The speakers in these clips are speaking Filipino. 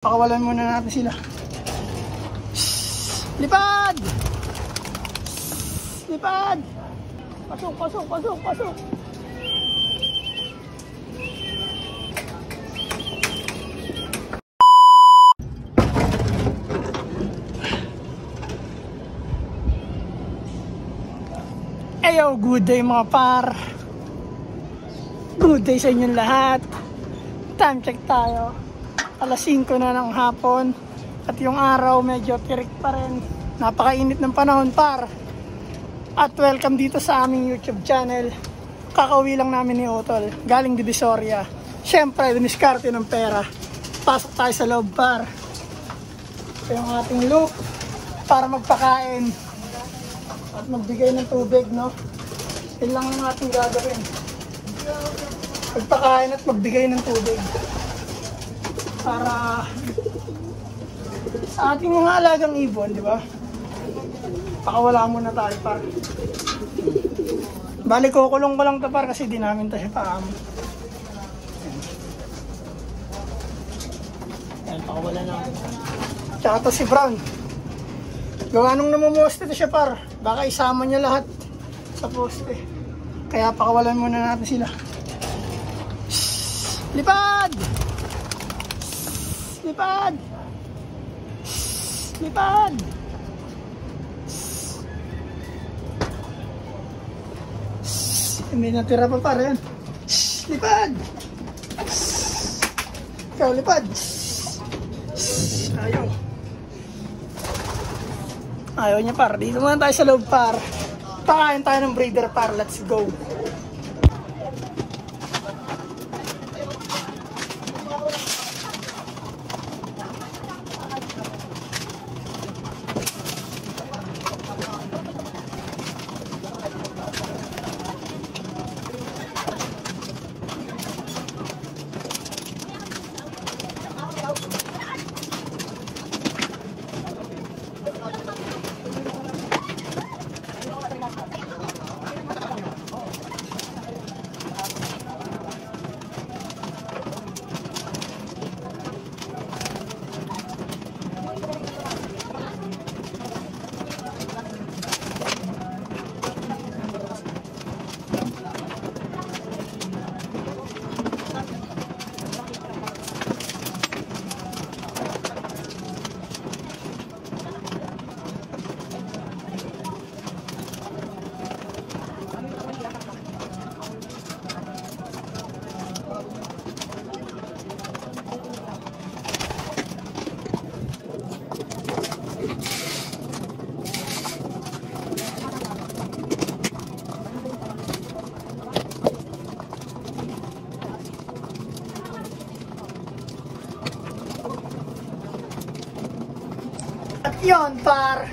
Pakawalan muna natin sila. Lipad! Lipad! Pasok, pasok, pasok, pasok! Ayo, good day mga par. Good day sa inyong lahat. Time check tayo. Alas 5 na ng hapon. At yung araw medyo tirik pa rin. Napakainit ng panahon par. At welcome dito sa aming YouTube channel. Kakauwi lang namin ni Utol. Galing Divisoria. Siyempre, diniskarte ng pera. Pasok tayo sa loob par. Ito yung ating loop para magpakain at magbigay ng tubig, no? Yun lang ang ating gagawin. Magpakain at magbigay ng tubig para sa ating mga alagang ibon, di ba? Pakawala muna tayo par. Bali kukulong ko lang ito par kasi di namin tayo paam. Ayan, pakawala natin. Tsaka ito si Brown. Gawa nung namumuste ito siya par. Baka isama niya lahat sa poste. Kaya pakawalan muna natin sila. Shhh! Lipad! Shhh! Lipad! Shhh! Lipad! Shhh! Hindi natira pa pa rin. Shhh! Lipad! Shhh! Ikaw lipad! Shhh! Ayaw. Ayaw niya par. Dito muna tayo sa loob par. Pakain tayo ng breeder par. Let's go. At yun par,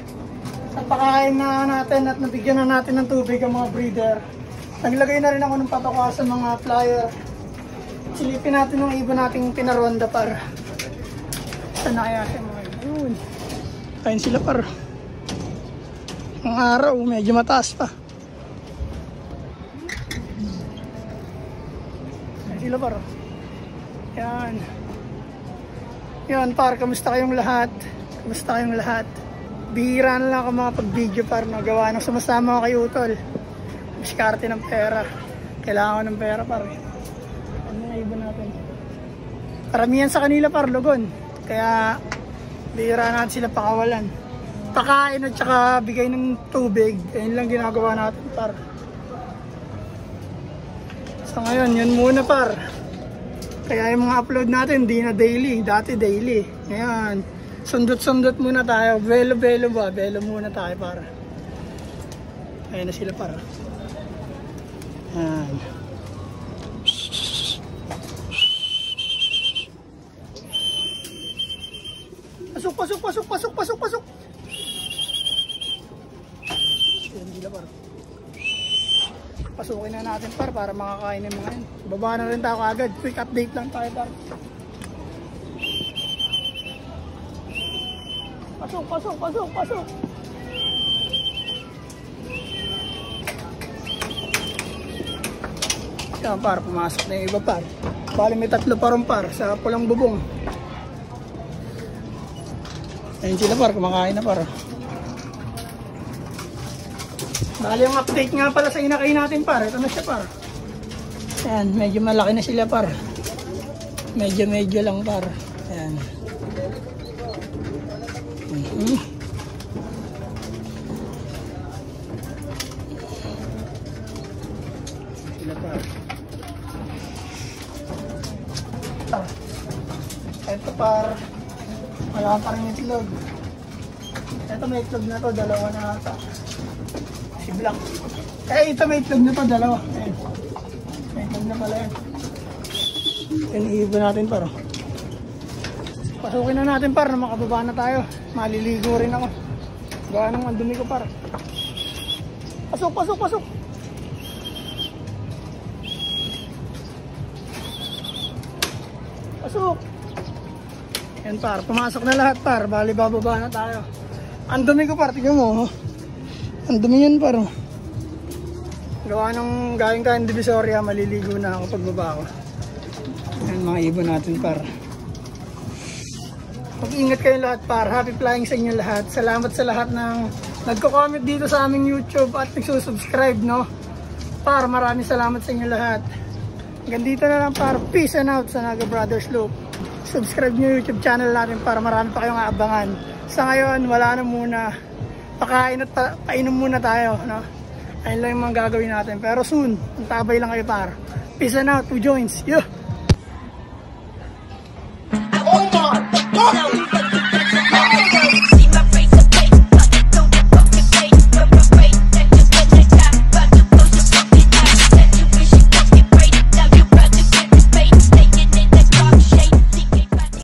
napakain na natin at nabigyan na natin ng tubig ang mga breeder. Naglagay na rin ako ng pataka sa mga flyer. Silipin natin yung ibon nating pinaronda par. Saan na kaya siya mga ibon? Kain sila par. Ang araw medyo mataas pa. Kain sila par. Yan. Yan par, kamusta kayong lahat? Kamusta kayong lahat? Bihira na lang ako mga pag-video para nagawa ng sumasama ko kay Utol. Diskarte ng pera. Kailangan ko ng pera par. Ano nga ibon natin? Karamihan sa kanila par, lugon. Kaya bihira natin sila pakawalan. Pakain at saka bigay ng tubig. Ayun lang ginagawa natin par. So ngayon, yun muna par. Kaya yung mga upload natin, di na daily. Dati daily. Ngayon, sundot-sundot muna tayo. Belo-belo ba? Belo muna tayo para. Ayan na sila para. Ayan. Pasok, pasok, pasok, pasok, pasok, pasok. Ayan sila para. Pasukin na natin para makakain ng mga yan. Baba na rin tayo agad. Quick update lang tayo para. Pasok, pasok, pasok, pasok. Yan par, pumasok na yung iba par. Bali may tatlo pa ron par sa pulang bubong. Ayun sila par, kumakain na par. Bali yung update nga pala sa inakay natin par. Ito na siya par. Ayan, medyo malaki na sila par. Medyo lang par. Ayan. Sila par. Ito par. Wala pa rin itlog. Ito may itlog na to, dalawa na ata. Si Black. Ito may itlog na to, dalawa. Ayan. May itlog na pala yan. Iniiba natin paro. Pasukin na natin par na makababa na tayo. Maliligo rin ako. Gawa nang ang dumi ko par. Pasok. Pasok. Yan par, pumasok na lahat par. Bali bababa na tayo. Ang dumi ko par, tignan mo. Ang dumi yun par. Gawa nang galing tayong Divisoria, maliligo na ako pagbaba ko. Yan mga ibon natin par. Mag-ingat kayong lahat par. Happy flying sa inyo lahat. Salamat sa lahat ng nagko-comment dito sa aming YouTube at nagsusubscribe, no? Par, maraming salamat sa inyo lahat. Hanggang dito na lang par. Peace and out sa Naga Brothers Loop. Subscribe nyo YouTube channel natin para marami pa kayong aabangan. Sa ngayon, wala na muna. Pakain at painom muna tayo, no? Ayun lang yung mga gagawin natin. Pero soon, tabay lang kayo par. Peace and out, 2 joints. Yeah!